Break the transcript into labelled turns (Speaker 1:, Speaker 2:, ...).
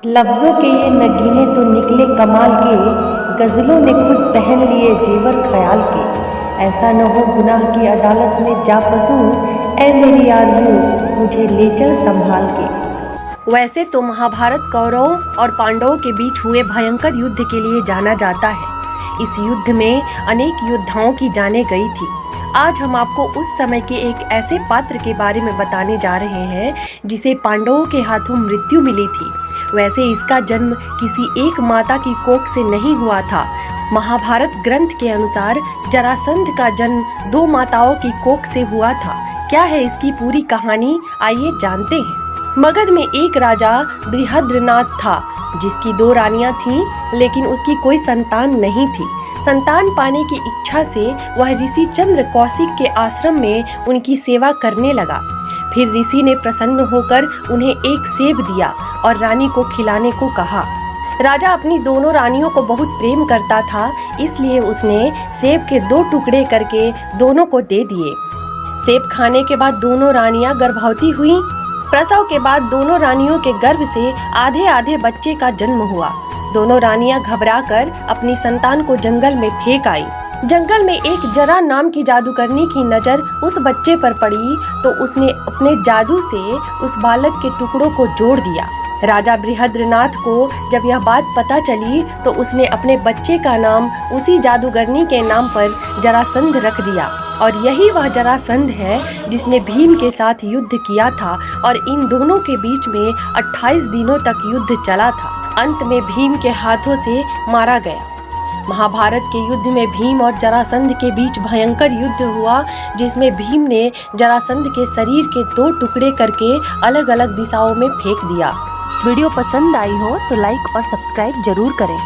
Speaker 1: लफ्ज़ों के ये नगीने तो निकले कमाल के, गज़लों ने खुद पहन लिए जेवर ख्याल के। ऐसा न हो गुनाह की अदालत में जा फंसूं, ऐ मेरी आरज़ू मुझे ले चल संभाल के।
Speaker 2: वैसे तो महाभारत कौरवों और पांडवों के बीच हुए भयंकर युद्ध के लिए जाना जाता है। इस युद्ध में अनेक योद्धाओं की जानें गई थी। आज हम आपको उस समय के एक ऐसे पात्र के बारे में बताने जा रहे हैं जिसे पांडवों के हाथों मृत्यु मिली थी। वैसे इसका जन्म किसी एक माता की कोख से नहीं हुआ था। महाभारत ग्रंथ के अनुसार जरासंध का जन्म 2 माताओं की कोख से हुआ था। क्या है इसकी पूरी कहानी, आइए जानते हैं। मगध में एक राजा बृहद्रनाथ था जिसकी 2 रानियां थीं, लेकिन उसकी कोई संतान नहीं थी। संतान पाने की इच्छा से वह ऋषि चंद्र कौशिक के आश्रम में उनकी सेवा करने लगा। फिर ऋषि ने प्रसन्न होकर उन्हें एक सेब दिया और रानी को खिलाने को कहा। राजा अपनी दोनों रानियों को बहुत प्रेम करता था, इसलिए उसने सेब के 2 टुकड़े करके दोनों को दे दिए। सेब खाने के बाद दोनों रानियां गर्भवती हुईं। प्रसव के बाद दोनों रानियों के गर्भ से आधे आधे बच्चे का जन्म हुआ। दोनों रानियां घबराकर अपनी संतान को जंगल में फेंक आई। जंगल में एक जरा नाम की जादूगरनी की नजर उस बच्चे पर पड़ी तो उसने अपने जादू से उस बालक के टुकड़ों को जोड़ दिया। राजा बृहद्रनाथ को जब यह बात पता चली तो उसने अपने बच्चे का नाम उसी जादूगरनी के नाम पर जरासंध रख दिया। और यही वह जरासंध है जिसने भीम के साथ युद्ध किया था और इन दोनों के बीच में 28 दिनों तक युद्ध चला था। अंत में भीम के हाथों से मारा गया। महाभारत के युद्ध में भीम और जरासंध के बीच भयंकर युद्ध हुआ, जिसमें भीम ने जरासंध के शरीर के 2 टुकड़े करके अलग अलग दिशाओं में फेंक दिया।
Speaker 1: वीडियो पसंद आई हो तो लाइक और सब्सक्राइब जरूर करें।